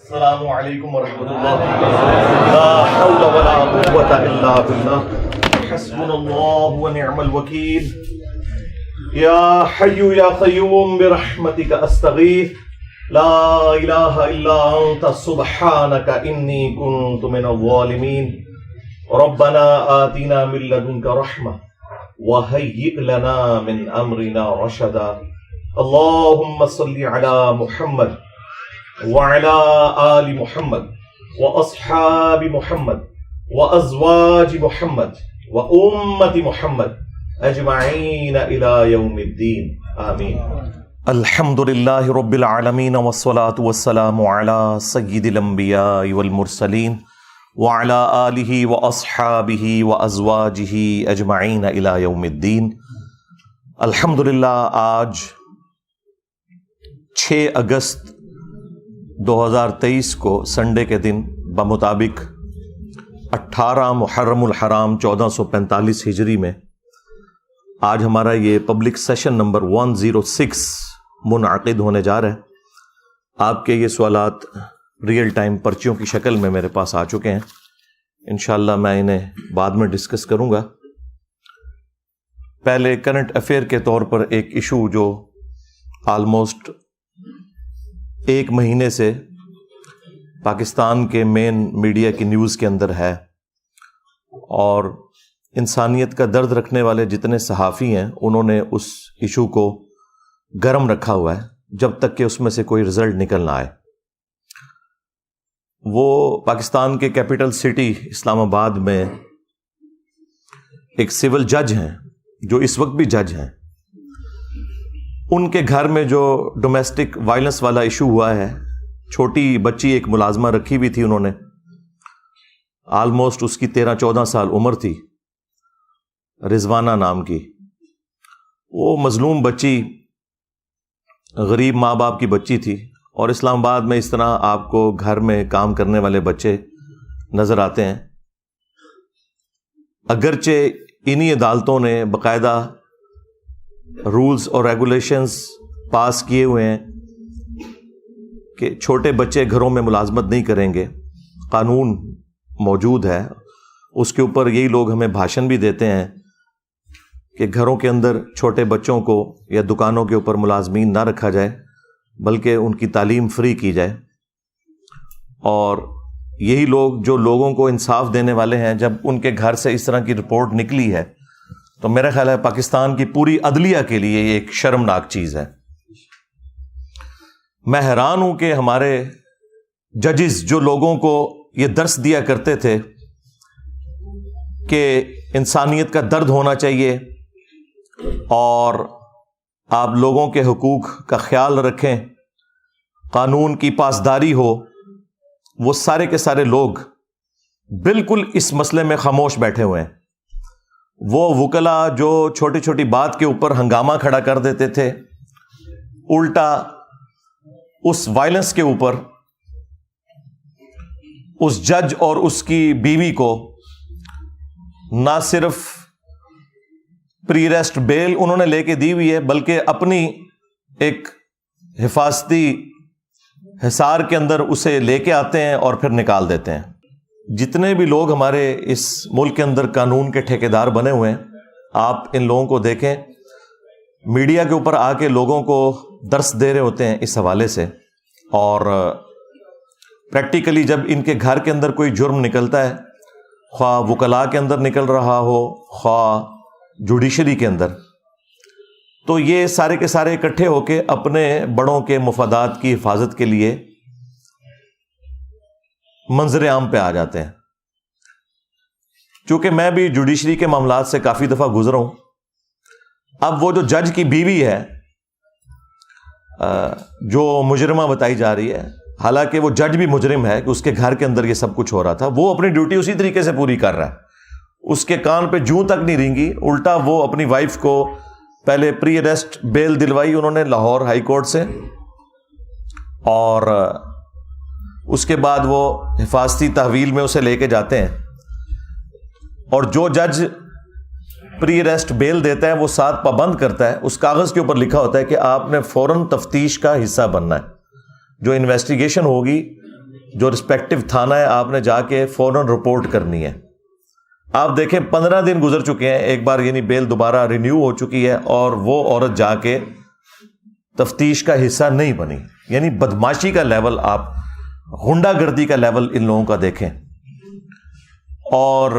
السلام علیکم ورحمۃ اللہ. لا حول ولا قوة الا باللہ. حسبنا اللہ ونعم الوکیل. یا حی یا قیوم برحمتک استغیث. لا الہ الا انت سبحانک انی کنت من الظالمین. ربنا آتنا من لدنک رحمہ وہیئ لنا من امرنا رشدا. اللہم صل علی محمد وعلى آل محمد وأصحاب محمد وأزواج محمد وأمة محمد أجمعين إلى يوم الدين آمين. الحمد لله رب العالمين والصلاة والسلام على سيد الأنبياء والمرسلين وعلى آله وأصحابه وأزواجه أجمعين إلى يوم الدين. الحمد للہ آج 6 اگست 2023 کو سنڈے کے دن بمطابق 18 محرم الحرام 1445 ہجری میں آج ہمارا یہ پبلک سیشن نمبر 106 منعقد ہونے جا رہا ہے. آپ کے یہ سوالات ریئل ٹائم پرچیوں کی شکل میں میرے پاس آ چکے ہیں. انشاءاللہ میں انہیں بعد میں ڈسکس کروں گا. پہلے کرنٹ افیئر کے طور پر ایک ایشو جو آلموسٹ 1 مہینے سے پاکستان کے مین میڈیا کی نیوز کے اندر ہے اور انسانیت کا درد رکھنے والے جتنے صحافی ہیں انہوں نے اس ایشو کو گرم رکھا ہوا ہے جب تک کہ اس میں سے کوئی رزلٹ نکل نہ آئے. وہ پاکستان کے کیپٹل سٹی اسلام آباد میں ایک سول جج ہیں جو اس وقت بھی جج ہیں. ان کے گھر میں جو ڈومیسٹک وائلنس والا ایشو ہوا ہے، چھوٹی بچی ایک ملازمہ رکھی ہوئی تھی انہوں نے، آلموسٹ اس کی 13-14 سال عمر تھی، رضوانہ نام کی. وہ مظلوم بچی غریب ماں باپ کی بچی تھی اور اسلام آباد میں اس طرح آپ کو گھر میں کام کرنے والے بچے نظر آتے ہیں. اگرچہ انہی عدالتوں نے باقاعدہ رولز اور ریگولیشنز پاس کیے ہوئے ہیں کہ چھوٹے بچے گھروں میں ملازمت نہیں کریں گے، قانون موجود ہے، اس کے اوپر یہی لوگ ہمیں بھاشن بھی دیتے ہیں کہ گھروں کے اندر چھوٹے بچوں کو یا دکانوں کے اوپر ملازمین نہ رکھا جائے بلکہ ان کی تعلیم فری کی جائے. اور یہی لوگ جو لوگوں کو انصاف دینے والے ہیں، جب ان کے گھر سے اس طرح کی رپورٹ نکلی ہے تو میرا خیال ہے پاکستان کی پوری عدلیہ کے لیے یہ ایک شرمناک چیز ہے. میں حیران ہوں کہ ہمارے ججز جو لوگوں کو یہ درس دیا کرتے تھے کہ انسانیت کا درد ہونا چاہیے اور آپ لوگوں کے حقوق کا خیال رکھیں، قانون کی پاسداری ہو، وہ سارے کے سارے لوگ بالکل اس مسئلے میں خاموش بیٹھے ہوئے ہیں. وہ وکلا جو چھوٹی چھوٹی بات کے اوپر ہنگامہ کھڑا کر دیتے تھے، الٹا اس وائلنس کے اوپر اس جج اور اس کی بیوی کو نہ صرف پری ریسٹ بیل انہوں نے لے کے دی ہوئی ہے بلکہ اپنی ایک حفاظتی حصار کے اندر اسے لے کے آتے ہیں اور پھر نکال دیتے ہیں. جتنے بھی لوگ ہمارے اس ملک کے اندر قانون کے ٹھیکیدار بنے ہوئے ہیں، آپ ان لوگوں کو دیکھیں، میڈیا کے اوپر آ کے لوگوں کو درس دے رہے ہوتے ہیں اس حوالے سے. اور پریکٹیکلی جب ان کے گھر کے اندر کوئی جرم نکلتا ہے، خواہ وکلاء کے اندر نکل رہا ہو خواہ جوڈیشری کے اندر، تو یہ سارے کے سارے اکٹھے ہو کے اپنے بڑوں کے مفادات کی حفاظت کے لیے منظر عام پہ آ جاتے ہیں. چونکہ میں بھی جوڈیشری کے معاملات سے کافی دفعہ گزرا ہوں. اب وہ جو جج کی بیوی ہے جو مجرمہ بتائی جا رہی ہے، حالانکہ وہ جج بھی مجرم ہے کہ اس کے گھر کے اندر یہ سب کچھ ہو رہا تھا، وہ اپنی ڈیوٹی اسی طریقے سے پوری کر رہا ہے. اس کے کان پہ جوں تک نہیں رینگی، الٹا وہ اپنی وائف کو پہلے پری اریسٹ بیل دلوائی انہوں نے لاہور ہائی کورٹ سے، اور اس کے بعد وہ حفاظتی تحویل میں اسے لے کے جاتے ہیں. اور جو جج پری اریسٹ بیل دیتا ہے وہ ساتھ پابند کرتا ہے، اس کاغذ کے اوپر لکھا ہوتا ہے کہ آپ نے فوراً تفتیش کا حصہ بننا ہے. جو انویسٹیگیشن ہوگی جو رسپیکٹو تھانہ ہے آپ نے جا کے فوراً رپورٹ کرنی ہے. آپ دیکھیں 15 دن گزر چکے ہیں, ایک بار یعنی بیل دوبارہ رینیو ہو چکی ہے اور وہ عورت جا کے تفتیش کا حصہ نہیں بنی. یعنی بدماشی کا لیول, آپ غنڈہ گردی کا لیول ان لوگوں کا دیکھیں. اور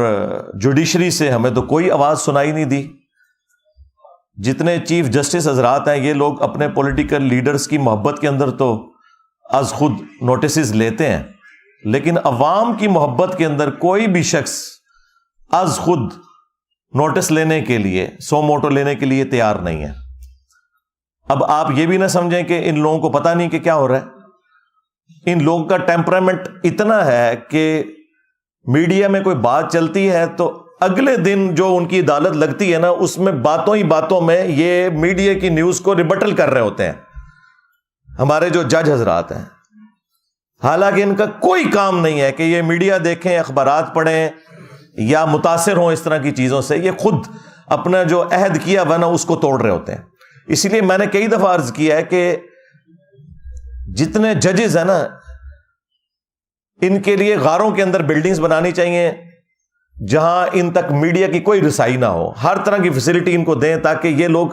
جوڈیشری سے ہمیں تو کوئی آواز سنائی نہیں دی. جتنے چیف جسٹس حضرات ہیں یہ لوگ اپنے پولیٹیکل لیڈرز کی محبت کے اندر تو از خود نوٹسز لیتے ہیں, لیکن عوام کی محبت کے اندر کوئی بھی شخص از خود نوٹس لینے کے لیے, سو موٹو لینے کے لیے تیار نہیں ہے. اب آپ یہ بھی نہ سمجھیں کہ ان لوگوں کو پتہ نہیں کہ کیا ہو رہا ہے. ان لوگوں کا ٹیمپرامنٹ اتنا ہے کہ میڈیا میں کوئی بات چلتی ہے تو اگلے دن جو ان کی عدالت لگتی ہے نا, اس میں باتوں ہی باتوں میں یہ میڈیا کی نیوز کو ریبٹل کر رہے ہوتے ہیں ہمارے جو جج حضرات ہیں. حالانکہ ان کا کوئی کام نہیں ہے کہ یہ میڈیا دیکھیں, اخبارات پڑھیں یا متاثر ہوں اس طرح کی چیزوں سے. یہ خود اپنا جو عہد کیا ہوا نا اس کو توڑ رہے ہوتے ہیں. اسی لیے میں نے کئی دفعہ عرض کیا ہے کہ جتنے ججز ہیں نا, ان کے لیے غاروں کے اندر بلڈنگز بنانی چاہیے جہاں ان تک میڈیا کی کوئی رسائی نہ ہو. ہر طرح کی فیسلٹی ان کو دیں تاکہ یہ لوگ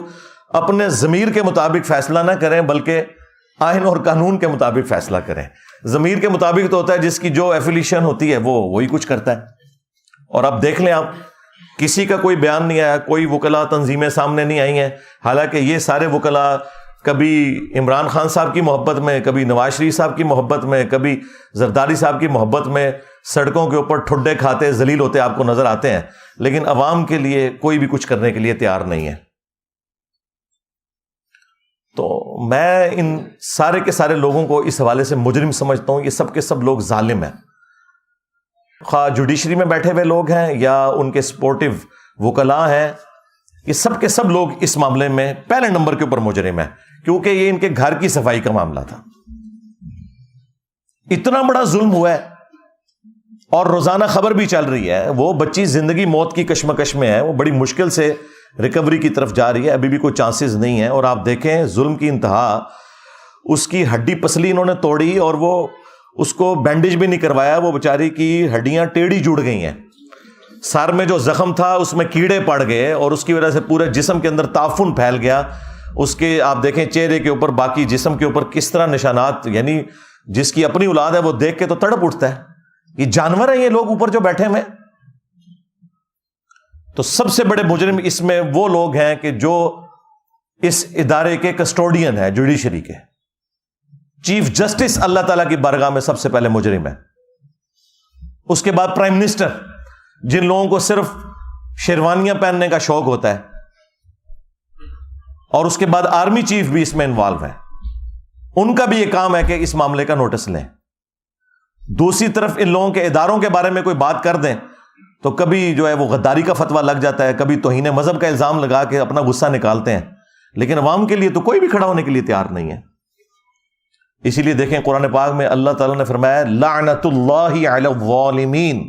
اپنے ضمیر کے مطابق فیصلہ نہ کریں بلکہ آئین اور قانون کے مطابق فیصلہ کریں. ضمیر کے مطابق تو ہوتا ہے جس کی جو ایفیلیشن ہوتی ہے وہ وہی کچھ کرتا ہے. اور اب دیکھ لیں, آپ کسی کا کوئی بیان نہیں آیا, کوئی وکلا تنظیمیں سامنے نہیں آئی ہیں. حالانکہ یہ سارے وکلا کبھی عمران خان صاحب کی محبت میں, کبھی نواز شریف صاحب کی محبت میں, کبھی زرداری صاحب کی محبت میں سڑکوں کے اوپر ٹھڈے کھاتے ذلیل ہوتے آپ کو نظر آتے ہیں, لیکن عوام کے لیے کوئی بھی کچھ کرنے کے لیے تیار نہیں ہے. تو میں ان سارے کے سارے لوگوں کو اس حوالے سے مجرم سمجھتا ہوں. یہ سب کے سب لوگ ظالم ہیں, خواہ جوڈیشری میں بیٹھے ہوئے لوگ ہیں یا ان کے سپورٹو وکلاء ہیں. یہ سب کے سب لوگ اس معاملے میں پہلے نمبر کے اوپر مجرم ہیں, کیونکہ یہ ان کے گھر کی صفائی کا معاملہ تھا. اتنا بڑا ظلم ہوا ہے اور روزانہ خبر بھی چل رہی ہے. وہ بچی زندگی موت کی کشمکش میں ہے, وہ بڑی مشکل سے ریکوری کی طرف جا رہی ہے, ابھی بھی کوئی چانسز نہیں ہے. اور آپ دیکھیں ظلم کی انتہا, اس کی ہڈی پسلی انہوں نے توڑی اور وہ اس کو بینڈیج بھی نہیں کروایا. وہ بیچاری کی ہڈیاں ٹیڑھی جڑ گئی ہیں. سر میں جو زخم تھا اس میں کیڑے پڑ گئے اور اس کی وجہ سے پورے جسم کے اندر تعفن پھیل گیا. اس کے آپ دیکھیں چہرے کے اوپر, باقی جسم کے اوپر کس طرح نشانات, یعنی جس کی اپنی اولاد ہے وہ دیکھ کے تو تڑپ اٹھتا ہے. یہ جانور ہیں یہ لوگ اوپر جو بیٹھے ہوئے. تو سب سے بڑے مجرم اس میں وہ لوگ ہیں کہ جو اس ادارے کے کسٹوڈین ہیں, جوڈیشری کے. چیف جسٹس اللہ تعالیٰ کی بارگاہ میں سب سے پہلے مجرم ہے. اس کے بعد پرائم منسٹر, جن لوگوں کو صرف شیروانیاں پہننے کا شوق ہوتا ہے, اور اس کے بعد آرمی چیف بھی اس میں انوالو ہے. ان کا بھی یہ کام ہے کہ اس معاملے کا نوٹس لیں. دوسری طرف ان لوگوں کے اداروں کے بارے میں کوئی بات کر دیں تو کبھی جو ہے وہ غداری کا فتویٰ لگ جاتا ہے, کبھی توہین مذہب کا الزام لگا کے اپنا غصہ نکالتے ہیں, لیکن عوام کے لیے تو کوئی بھی کھڑا ہونے کے لیے تیار نہیں ہے. اسی لیے دیکھیں قرآن پاک میں اللہ تعالیٰ نے فرمایا لعنت اللہ علی الظالمین,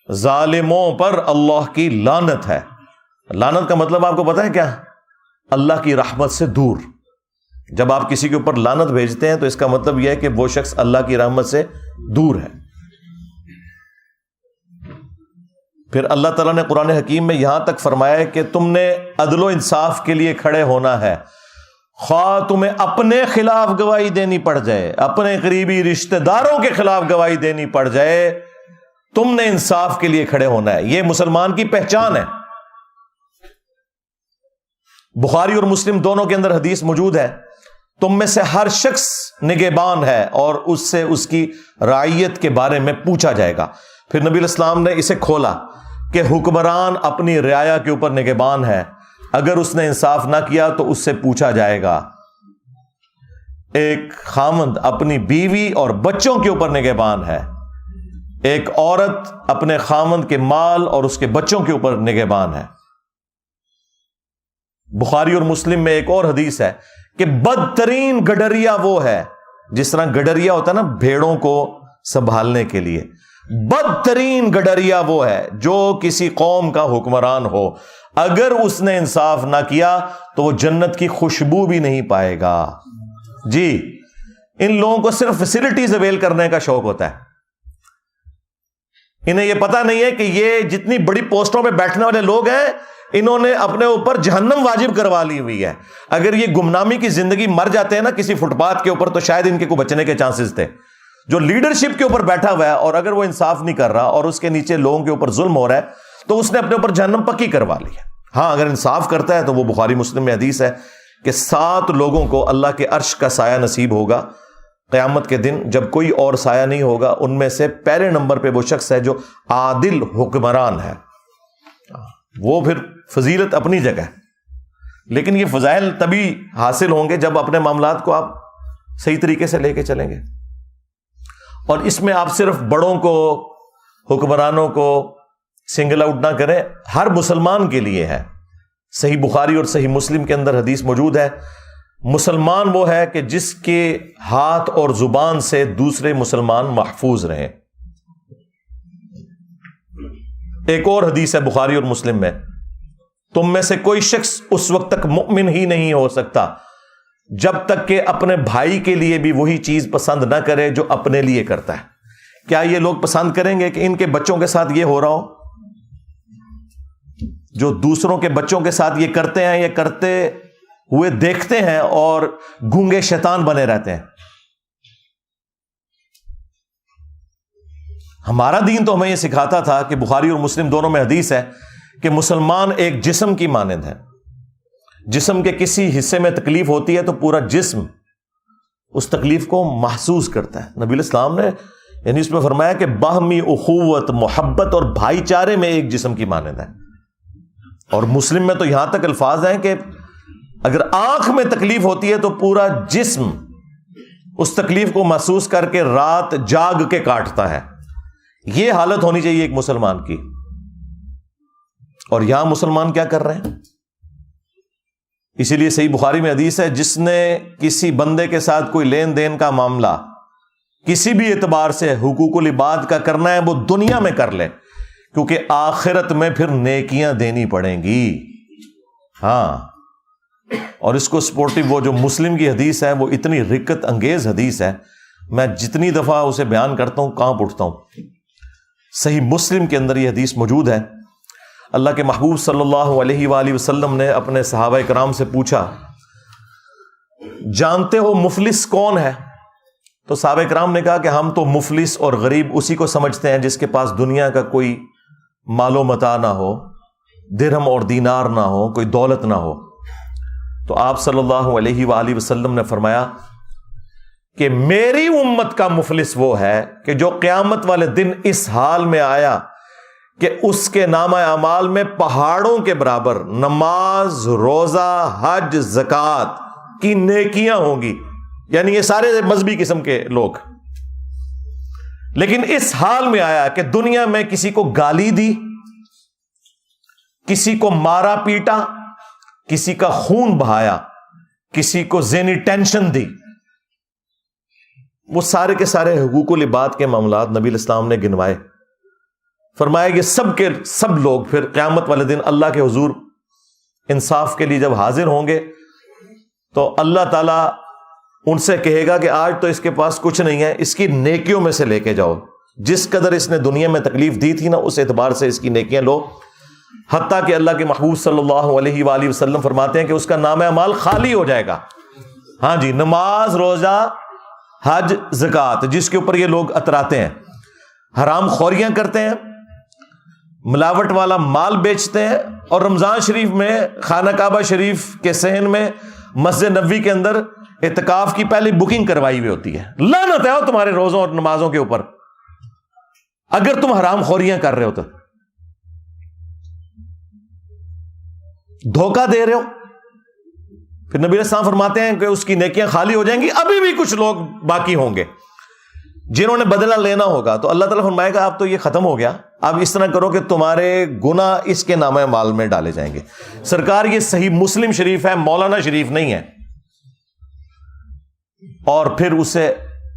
ظالموں پر اللہ کی لعنت ہے. لعنت کا مطلب آپ کو پتہ ہے کیا؟ اللہ کی رحمت سے دور. جب آپ کسی کے اوپر لعنت بھیجتے ہیں تو اس کا مطلب یہ ہے کہ وہ شخص اللہ کی رحمت سے دور ہے. پھر اللہ تعالیٰ نے قرآن حکیم میں یہاں تک فرمایا ہے کہ تم نے عدل و انصاف کے لیے کھڑے ہونا ہے, خواہ تمہیں اپنے خلاف گواہی دینی پڑ جائے, اپنے قریبی رشتہ داروں کے خلاف گواہی دینی پڑ جائے, تم نے انصاف کے لیے کھڑے ہونا ہے. یہ مسلمان کی پہچان ہے. بخاری اور مسلم دونوں کے اندر حدیث موجود ہے, تم میں سے ہر شخص نگہبان ہے اور اس سے اس کی رعیت کے بارے میں پوچھا جائے گا. پھر نبی علیہ السلام نے اسے کھولا کہ حکمران اپنی رعایا کے اوپر نگہبان ہے, اگر اس نے انصاف نہ کیا تو اس سے پوچھا جائے گا. ایک خاوند اپنی بیوی اور بچوں کے اوپر نگہبان ہے, ایک عورت اپنے خاوند کے مال اور اس کے بچوں کے اوپر نگہبان ہے. بخاری اور مسلم میں ایک اور حدیث ہے کہ بدترین گڈریا وہ ہے, جس طرح گڈریا ہوتا ہے نا بھیڑوں کو سنبھالنے کے لیے, بدترین گڈریا وہ ہے جو کسی قوم کا حکمران ہو, اگر اس نے انصاف نہ کیا تو وہ جنت کی خوشبو بھی نہیں پائے گا. جی, ان لوگوں کو صرف فیسلٹیز اویل کرنے کا شوق ہوتا ہے. انہیں یہ پتا نہیں ہے کہ یہ جتنی بڑی پوسٹوں پہ بیٹھنے والے لوگ ہیں, انہوں نے اپنے اوپر جہنم واجب کروا لی ہوئی ہے. اگر یہ گمنامی کی زندگی مر جاتے ہیں نا کسی فٹ پاتھ کے اوپر, تو شاید ان کے کو بچنے کے چانسز تھے. جو لیڈرشپ کے اوپر بیٹھا ہوا ہے اور اگر وہ انصاف نہیں کر رہا اور اس کے نیچے لوگوں کے اوپر ظلم ہو رہا ہے, تو اس نے اپنے اوپر جہنم پکی کروا لی ہے. ہاں اگر انصاف کرتا ہے تو وہ بخاری مسلم میں حدیث ہے کہ 7 لوگوں کو اللہ کے عرش کا سایہ نصیب ہوگا قیامت کے دن, جب کوئی اور سایہ نہیں ہوگا. ان میں سے پہلے نمبر پہ وہ شخص ہے جو عادل حکمران ہے. وہ پھر فضیلت اپنی جگہ ہے, لیکن یہ فضائل تبھی حاصل ہوں گے جب اپنے معاملات کو آپ صحیح طریقے سے لے کے چلیں گے. اور اس میں آپ صرف بڑوں کو, حکمرانوں کو سنگل آؤٹ نہ کریں, ہر مسلمان کے لیے ہے. صحیح بخاری اور صحیح مسلم کے اندر حدیث موجود ہے, مسلمان وہ ہے کہ جس کے ہاتھ اور زبان سے دوسرے مسلمان محفوظ رہیں. ایک اور حدیث ہے بخاری اور مسلم میں, تم میں سے کوئی شخص اس وقت تک مؤمن ہی نہیں ہو سکتا جب تک کہ اپنے بھائی کے لیے بھی وہی چیز پسند نہ کرے جو اپنے لیے کرتا ہے. کیا یہ لوگ پسند کریں گے کہ ان کے بچوں کے ساتھ یہ ہو رہا ہو؟ جو دوسروں کے بچوں کے ساتھ یہ کرتے ہیں, یہ کرتے ہوئے دیکھتے ہیں اور گونگے شیطان بنے رہتے ہیں. ہمارا دین تو ہمیں یہ سکھاتا تھا کہ بخاری اور مسلم دونوں میں حدیث ہے کہ مسلمان ایک جسم کی مانند ہے. جسم کے کسی حصے میں تکلیف ہوتی ہے تو پورا جسم اس تکلیف کو محسوس کرتا ہے. نبی الاسلام نے یعنی اس میں فرمایا کہ باہمی اخوت, محبت اور بھائی چارے میں ایک جسم کی مانند ہے. اور مسلم میں تو یہاں تک الفاظ ہیں کہ اگر آنکھ میں تکلیف ہوتی ہے تو پورا جسم اس تکلیف کو محسوس کر کے رات جاگ کے کاٹتا ہے. یہ حالت ہونی چاہیے ایک مسلمان کی. اور یہاں مسلمان کیا کر رہے ہیں؟ اسی لیے صحیح بخاری میں حدیث ہے, جس نے کسی بندے کے ساتھ کوئی لین دین کا معاملہ کسی بھی اعتبار سے حقوق العباد کا کرنا ہے وہ دنیا میں کر لے, کیونکہ آخرت میں پھر نیکیاں دینی پڑیں گی. ہاں, اور اس کو سپورٹو وہ جو مسلم کی حدیث ہے وہ اتنی رکت انگیز حدیث ہے, میں جتنی دفعہ اسے بیان کرتا ہوں کانپ اٹھتا ہوں. صحیح مسلم کے اندر یہ حدیث موجود ہے. اللہ کے محبوب صلی اللہ علیہ وآلہ وسلم نے اپنے صحابہ کرام سے پوچھا, جانتے ہو مفلس کون ہے؟ تو صحابہ کرام نے کہا کہ ہم تو مفلس اور غریب اسی کو سمجھتے ہیں جس کے پاس دنیا کا کوئی مال و متاع نہ ہو, درہم اور دینار نہ ہو, کوئی دولت نہ ہو. تو آپ صلی اللہ علیہ وآلہ وسلم نے فرمایا کہ میری امت کا مفلس وہ ہے کہ جو قیامت والے دن اس حال میں آیا کہ اس کے نامہ اعمال میں پہاڑوں کے برابر نماز, روزہ, حج, زکوٰۃ کی نیکیاں ہوں گی. یعنی یہ سارے مذہبی قسم کے لوگ, لیکن اس حال میں آیا کہ دنیا میں کسی کو گالی دی, کسی کو مارا پیٹا, کسی کا خون بہایا, کسی کو ذہنی ٹینشن دی. وہ سارے کے سارے حقوق العباد کے معاملات نبی الاسلام نے گنوائے. فرمایا کہ سب کے سب لوگ پھر قیامت والے دن اللہ کے حضور انصاف کے لیے جب حاضر ہوں گے تو اللہ تعالیٰ ان سے کہے گا کہ آج تو اس کے پاس کچھ نہیں ہے, اس کی نیکیوں میں سے لے کے جاؤ. جس قدر اس نے دنیا میں تکلیف دی تھی نا, اس اعتبار سے اس کی نیکیاں لو. حتیٰ کہ اللہ کے محبوب صلی اللہ علیہ وآلہ وسلم فرماتے ہیں کہ اس کا نامہ اعمال خالی ہو جائے گا. ہاں جی, نماز, روزہ, حج, زکوٰۃ جس کے اوپر یہ لوگ اتراتے ہیں, حرام خوریاں کرتے ہیں, ملاوٹ والا مال بیچتے ہیں, اور رمضان شریف میں خانہ کعبہ شریف کے صحن میں مسجد نبوی کے اندر اعتکاف کی پہلی بکنگ کروائی ہوئی ہوتی ہے. لعنت ہے تمہارے روزوں اور نمازوں کے اوپر اگر تم حرام خوریاں کر رہے ہو تو, دھوکہ دے رہے ہو. پھر نبی علیہ السلام فرماتے ہیں کہ اس کی نیکیاں خالی ہو جائیں گی. ابھی بھی کچھ لوگ باقی ہوں گے جنہوں نے بدلہ لینا ہوگا, تو اللہ تعالیٰ فرمائے گا اب تو یہ ختم ہو گیا, اب اس طرح کرو کہ تمہارے گناہ اس کے نامہ اعمال میں ڈالے جائیں گے. سرکار یہ صحیح مسلم شریف ہے, مولانا شریف نہیں ہے. اور پھر اسے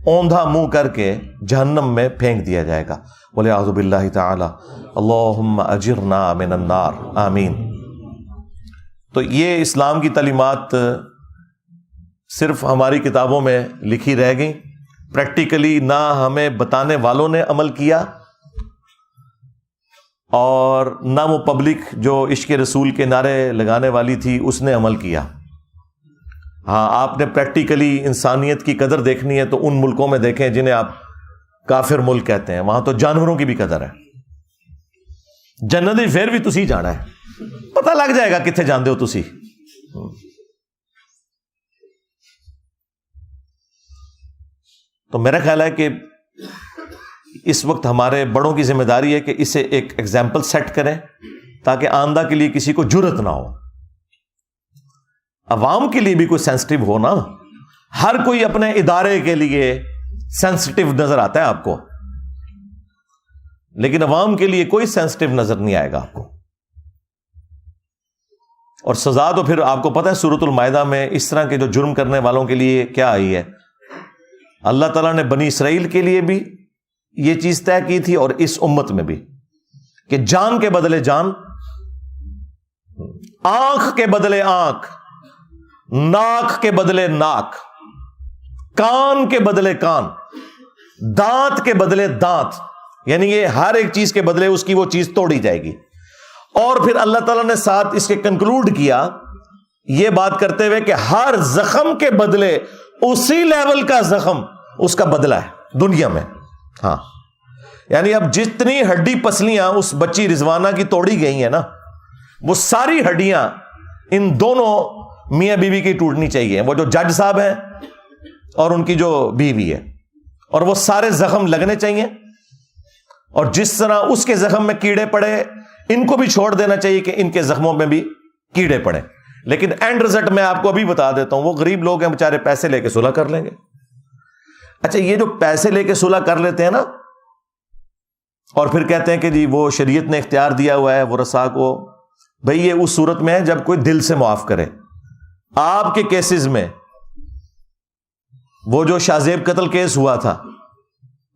اوندھا منہ کر کے جہنم میں پھینک دیا جائے گا. وَلِعَوْذُ بِاللَّهِ تَعَالَى اللہم اجرنا من النار, آمین. تو یہ اسلام کی تعلیمات صرف ہماری کتابوں میں لکھی رہ گئیں، پریکٹیکلی نہ ہمیں بتانے والوں نے عمل کیا اور نہ وہ پبلک جو عشق رسول کے نعرے لگانے والی تھی اس نے عمل کیا۔ ہاں، آپ نے پریکٹیکلی انسانیت کی قدر دیکھنی ہے تو ان ملکوں میں دیکھیں جنہیں آپ کافر ملک کہتے ہیں، وہاں تو جانوروں کی بھی قدر ہے۔ جنت پھر بھی تسی جانا ہے، پتہ لگ جائے گا کتنے جاندے ہو تسی۔ تو میرا خیال ہے کہ اس وقت ہمارے بڑوں کی ذمہ داری ہے کہ اسے ایک ایگزامپل سیٹ کریں تاکہ آئندہ کے لیے کسی کو جرت نہ ہو۔ عوام کے لیے بھی کوئی سینسٹیو ہو نا، ہر کوئی اپنے ادارے کے لیے سینسٹیو نظر آتا ہے آپ کو، لیکن عوام کے لیے کوئی سینسٹیو نظر نہیں آئے گا آپ کو۔ اور سزا تو پھر آپ کو پتہ ہے سورۃ المائدہ میں اس طرح کے جو جرم کرنے والوں کے لیے کیا آئی ہے۔ اللہ تعالیٰ نے بنی اسرائیل کے لیے بھی یہ چیز طے کی تھی اور اس امت میں بھی، کہ جان کے بدلے جان، آنکھ کے بدلے آنکھ، ناک کے بدلے ناک، کان کے بدلے کان، دانت کے بدلے دانت، یعنی یہ ہر ایک چیز کے بدلے اس کی وہ چیز توڑی جائے گی۔ اور پھر اللہ تعالیٰ نے ساتھ اس کے کنکلوڈ کیا یہ بات کرتے ہوئے کہ ہر زخم کے بدلے اسی لیول کا زخم اس کا بدلہ ہے دنیا میں۔ ہاں، یعنی اب جتنی ہڈی پسلیاں اس بچی رضوانہ کی توڑی گئی ہیں نا، وہ ساری ہڈیاں ان دونوں میاں بیوی کی ٹوٹنی چاہیے، وہ جو جج صاحب ہیں اور ان کی جو بیوی ہے، اور وہ سارے زخم لگنے چاہیے۔ اور جس طرح اس کے زخم میں کیڑے پڑے، ان کو بھی چھوڑ دینا چاہیے کہ ان کے زخموں میں بھی کیڑے پڑے۔ لیکن اینڈ رزلٹ میں آپ کو ابھی بتا دیتا ہوں، وہ غریب لوگ ہیں بےچارے، پیسے لے کے صلح کر لیں گے۔ اچھا، یہ جو پیسے لے کے صلح کر لیتے ہیں نا اور پھر کہتے ہیں کہ جی وہ شریعت نے اختیار دیا ہوا ہے ورثاء کو، بھئی یہ اس صورت میں ہے جب کوئی دل سے معاف کرے۔ آپ کے کیسز میں وہ جو شاہ زیب قتل کیس ہوا تھا،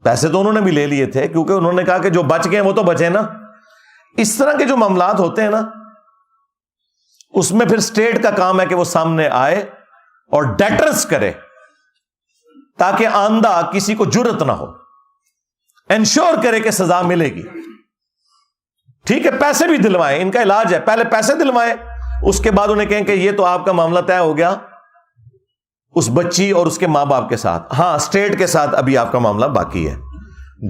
پیسے تو انہوں نے بھی لے لیے تھے کیونکہ انہوں نے کہا کہ جو بچ گئے وہ تو بچے نا۔ اس طرح کے جو معاملات ہوتے ہیں نا، اس میں پھر اسٹیٹ کا کام ہے کہ وہ سامنے آئے اور ڈیٹرس کرے تاکہ آئندہ کسی کو جرت نہ ہو، انشور کرے کہ سزا ملے گی۔ ٹھیک ہے، پیسے بھی دلوائیں، ان کا علاج ہے، پہلے پیسے دلوائیں، اس کے بعد انہیں کہیں کہ یہ تو آپ کا معاملہ طے ہو گیا اس بچی اور اس کے ماں باپ کے ساتھ، ہاں اسٹیٹ کے ساتھ ابھی آپ کا معاملہ باقی ہے۔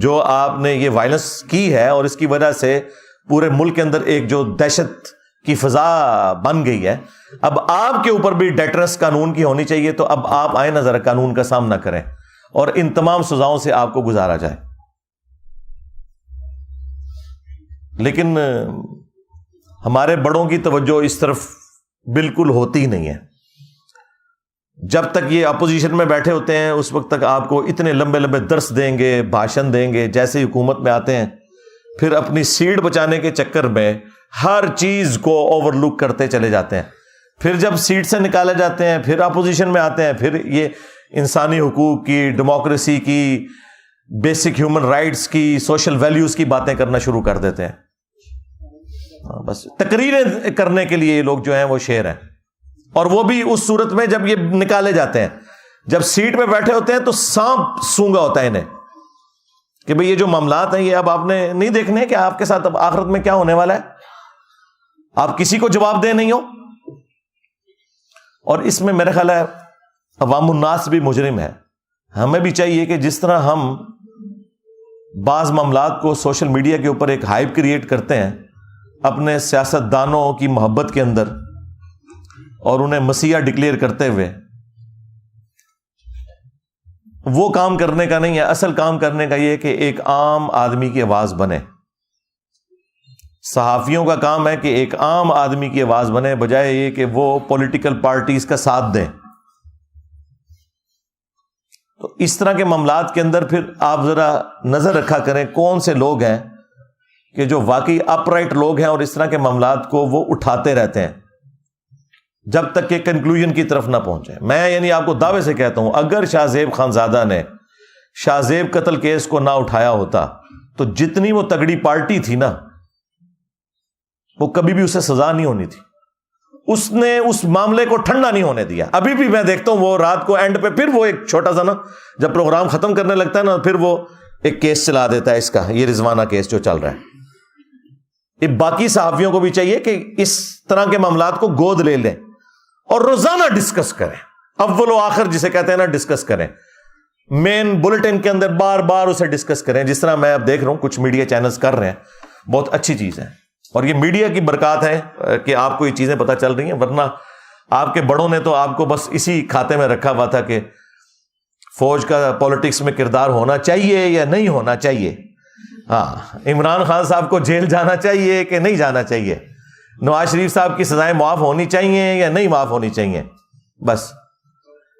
جو آپ نے یہ وائلنس کی ہے اور اس کی وجہ سے پورے ملک کے اندر ایک جو دہشت کی فضا بن گئی ہے، اب آپ کے اوپر بھی ڈیٹرس قانون کی ہونی چاہیے۔ تو اب آپ آئیں نہ ذرا قانون کا سامنا کریں اور ان تمام سزاؤں سے آپ کو گزارا جائے۔ لیکن ہمارے بڑوں کی توجہ اس طرف بالکل ہوتی نہیں ہے۔ جب تک یہ اپوزیشن میں بیٹھے ہوتے ہیں اس وقت تک آپ کو اتنے لمبے لمبے درس دیں گے، بھاشن دیں گے، جیسے ہی حکومت میں آتے ہیں پھر اپنی سیٹ بچانے کے چکر میں ہر چیز کو اوور لک کرتے چلے جاتے ہیں۔ پھر جب سیٹ سے نکالے جاتے ہیں پھر اپوزیشن میں آتے ہیں، پھر یہ انسانی حقوق کی، ڈیموکریسی کی، بیسک ہیومن رائٹس کی، سوشل ویلیوز کی باتیں کرنا شروع کر دیتے ہیں۔ بس تقریریں کرنے کے لیے یہ لوگ جو ہیں وہ شیر ہیں، اور وہ بھی اس صورت میں جب یہ نکالے جاتے ہیں، جب سیٹ پہ بیٹھے ہوتے ہیں تو سانپ سونگا ہوتا ہے انہیں کہ بھئی یہ جو معاملات ہیں یہ اب آپ نے نہیں دیکھنے کہ آپ کے ساتھ اب آخرت میں کیا ہونے والا ہے، آپ کسی کو جواب دہ نہیں ہو۔ اور اس میں میرا خیال ہے عوام الناس بھی مجرم ہے۔ ہمیں بھی چاہیے کہ جس طرح ہم بعض معاملات کو سوشل میڈیا کے اوپر ایک ہائپ کریٹ کرتے ہیں اپنے سیاستدانوں کی محبت کے اندر اور انہیں مسیحا ڈکلیئر کرتے ہوئے، وہ کام کرنے کا نہیں ہے۔ اصل کام کرنے کا یہ ہے کہ ایک عام آدمی کی آواز بنے۔ صحافیوں کا کام ہے کہ ایک عام آدمی کی آواز بنے، بجائے یہ کہ وہ پولیٹیکل پارٹیز کا ساتھ دیں۔ تو اس طرح کے معاملات کے اندر پھر آپ ذرا نظر رکھا کریں کون سے لوگ ہیں کہ جو واقعی اپ رائٹ لوگ ہیں اور اس طرح کے معاملات کو وہ اٹھاتے رہتے ہیں جب تک کہ کنکلوژن کی طرف نہ پہنچے۔ میں یعنی آپ کو دعوے سے کہتا ہوں اگر شاہ زیب خانزادہ نے شاہ زیب قتل کیس کو نہ اٹھایا ہوتا تو جتنی وہ تگڑی پارٹی تھی نا، وہ کبھی بھی اسے سزا نہیں ہونی تھی۔ اس نے اس معاملے کو ٹھنڈا نہیں ہونے دیا. ابھی بھی میں دیکھتا ہوں وہ رات کو اینڈ پہ پھر وہ ایک چھوٹا سا نا جب پروگرام ختم کرنے لگتا ہے نا پھر وہ ایک کیس چلا دیتا ہے اس کا, یہ رضوانہ کیس جو چل رہا ہے. یہ باقی صحافیوں کو بھی چاہیے کہ اس طرح کے معاملات کو گود لے لیں اور روزانہ ڈسکس کریں, اول و آخر جسے کہتے ہیں نا ڈسکس کریں, مین بلٹن کے اندر بار بار اسے ڈسکس کریں, جس طرح میں اب دیکھ رہا ہوں کچھ میڈیا چینلز کر رہے ہیں. بہت اچھی چیز ہے اور یہ میڈیا کی برکات ہے کہ آپ کو یہ چیزیں پتہ چل رہی ہیں, ورنہ آپ کے بڑوں نے تو آپ کو بس اسی کھاتے میں رکھا ہوا تھا کہ فوج کا پالیٹکس میں کردار ہونا چاہیے یا نہیں ہونا چاہیے. ہاں, عمران خان صاحب کو جیل جانا چاہیے کہ نہیں جانا چاہیے, نواز شریف صاحب کی سزائیں معاف ہونی چاہیے یا نہیں معاف ہونی چاہیے. بس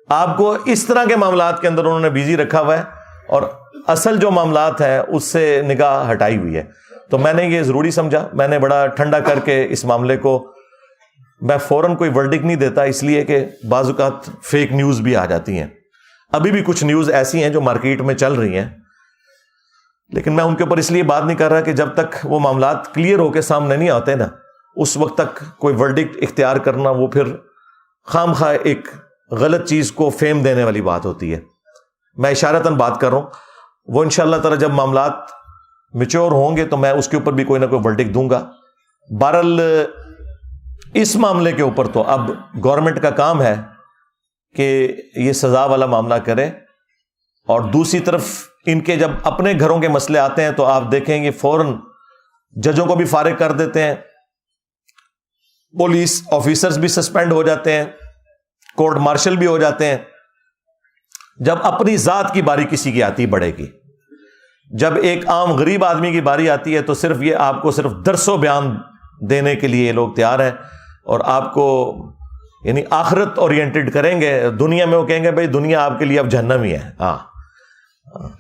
آپ کو اس طرح کے معاملات کے اندر انہوں نے بیزی رکھا ہوا ہے اور اصل جو معاملات ہیں اس سے نگاہ ہٹائی ہوئی ہے. تو میں نے یہ ضروری سمجھا, میں نے بڑا ٹھنڈا کر کے اس معاملے کو, میں فوراً کوئی ورڈکٹ نہیں دیتا اس لیے کہ بعض اوقات فیک نیوز بھی آ جاتی ہیں. ابھی بھی کچھ نیوز ایسی ہیں جو مارکیٹ میں چل رہی ہیں, لیکن میں ان کے اوپر اس لیے بات نہیں کر رہا کہ جب تک وہ معاملات کلیئر ہو کے سامنے نہیں آتے نا اس وقت تک کوئی ورڈکٹ اختیار کرنا وہ پھر خام خواہ ایک غلط چیز کو فیم دینے والی بات ہوتی ہے. میں اشارتاً بات کر رہا ہوں, وہ انشاءاللہ تعالی جب معاملات میچور ہوں گے تو میں اس کے اوپر بھی کوئی نہ کوئی ورڈکٹ دوں گا. بہرحال اس معاملے کے اوپر تو اب گورنمنٹ کا کام ہے کہ یہ سزا والا معاملہ کرے, اور دوسری طرف ان کے جب اپنے گھروں کے مسئلے آتے ہیں تو آپ دیکھیں گے فوراً ججوں کو بھی فارغ کر دیتے ہیں, پولیس آفیسرز بھی سسپینڈ ہو جاتے ہیں, کورٹ مارشل بھی ہو جاتے ہیں. جب اپنی ذات کی باری کسی کی آتی بڑھے گی, جب ایک عام غریب آدمی کی باری آتی ہے تو صرف یہ آپ کو صرف درس و بیان دینے کے لیے یہ لوگ تیار ہیں اور آپ کو یعنی آخرت اورینٹڈ کریں گے. دنیا میں وہ کہیں گے بھائی دنیا آپ کے لیے اب جہنم ہی ہے, ہاں,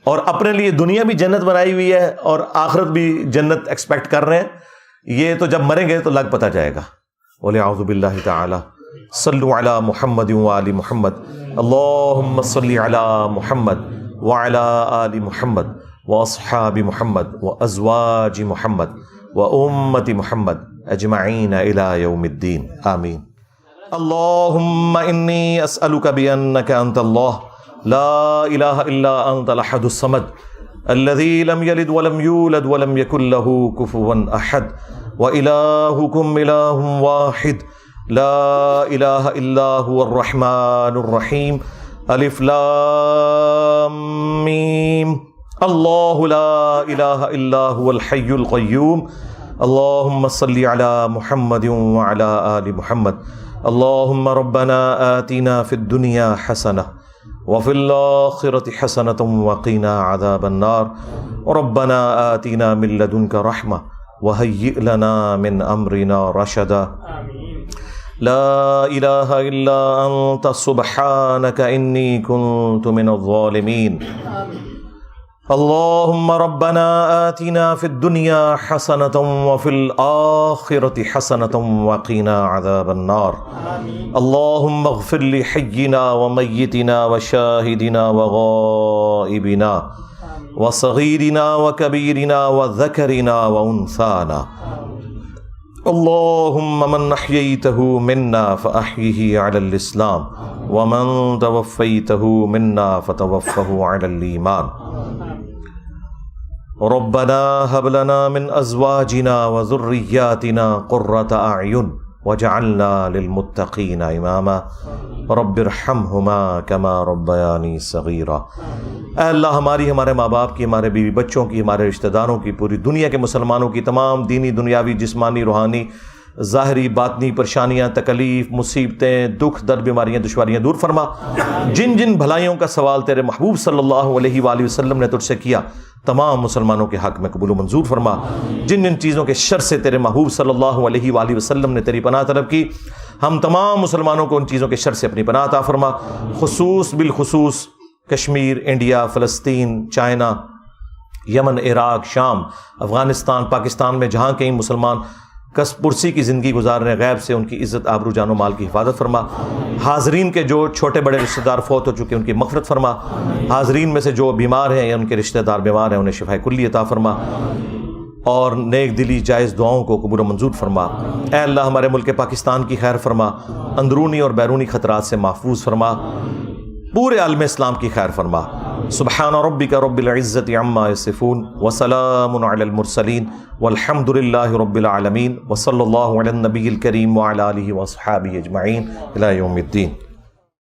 اور اپنے لیے دنیا بھی جنت بنائی ہوئی ہے اور آخرت بھی جنت ایکسپیکٹ کر رہے ہیں. یہ تو جب مریں گے تو لگ پتہ جائے گا. وَلِعَوْذُ بِاللَّهِ تَعَالَى صلوا علی محمد وآل محمد اللہم صلی علی محمد وعلی آل محمد واصحاب محمد وازواج محمد وامت محمد اجمعین الی یوم الدین آمین. اللہم انی اسألک بانک انت اللہ لا الہ الا انت الاحد الصمد الذی لم یلد ولم یولد ولم یکن له کفوا احد وإلہکم الہ واحد لا الہ الا هو الرحمن الرحیم الف لام میم اللہ لا الہ الا هو الحی القیوم اللہم صلی علی محمد وعلی آل محمد اللہم ربنا آتنا فی الدنیا حسنہ وفی الآخرۃ حسنۃ وقنا عذاب النار ربنا آتنا من لدنک رحمہ وہیئ لنا من امرنا رشدا لا الہ الا انت سبحانک انی کنت من الظالمین. اللہم ربنا آتنا فی الدنیا حسنۃ وفی الآخرۃ حسنۃ وقنا عذاب النار. اللہم اغفر لحینا ومیتنا وشاہدنا وغائبنا وصغیرنا وکبیرنا وذکرنا وانثانا. اللہم من احییتہ منا فاحیہ علی الاسلام ومن توفیتہ منا فتوفہ علی الایمان. ربنا هب لنا من ازواجنا وذریاتنا قرۃ اعین وجعلنا للمتقین اماما رب ارحمہما کما ربیانی صغیرا. اے اللہ ہماری، ہمارے ماں باپ کی، ہمارے بیوی بچوں کی، ہمارے رشتہ داروں کی، پوری دنیا کے مسلمانوں کی تمام دینی دنیاوی جسمانی روحانی ظاہری باطنی پریشانیاں تکلیف مصیبتیں دکھ درد بیماریاں دشواریاں دور فرما. جن جن بھلائیوں کا سوال تیرے محبوب صلی اللہ علیہ وآلہ وسلم نے تجھ سے کیا تمام مسلمانوں کے حق میں قبول و منظور فرما. جن جن چیزوں کے شر سے تیرے محبوب صلی اللہ علیہ وآلہ وسلم نے تیری پناہ طلب کی ہم تمام مسلمانوں کو ان چیزوں کے شر سے اپنی پناہ عطا فرما. خصوص بالخصوص کشمیر، انڈیا، فلسطین، چائنا، یمن، عراق، شام، افغانستان، پاکستان میں جہاں کہیں مسلمان کس پرسی کی زندگی گزار رہے ہیں، غیب سے ان کی عزت آبرو جان و مال کی حفاظت فرما. حاضرین کے جو چھوٹے بڑے رشتہ دار فوت ہو چکے ان کی مغفرت فرما. حاضرین میں سے جو بیمار ہیں یا ان کے رشتہ دار بیمار ہیں انہیں شفاء کلی عطا فرما. اور نیک دلی جائز دعاؤں کو قبول و منظور فرما۔ اے اللہ ہمارے ملک پاکستان کی خیر فرما، اندرونی اور بیرونی خطرات سے محفوظ فرما، پورے عالم اسلام کی خیر فرما۔ سبحان ربک رب العزت عما یصفون وسلام علی المرسلین والحمد للہ رب العالمین وصلی اللہ علی النبی الکریم وعلی آلہ واصحابہ اجمعین الی یوم الدین۔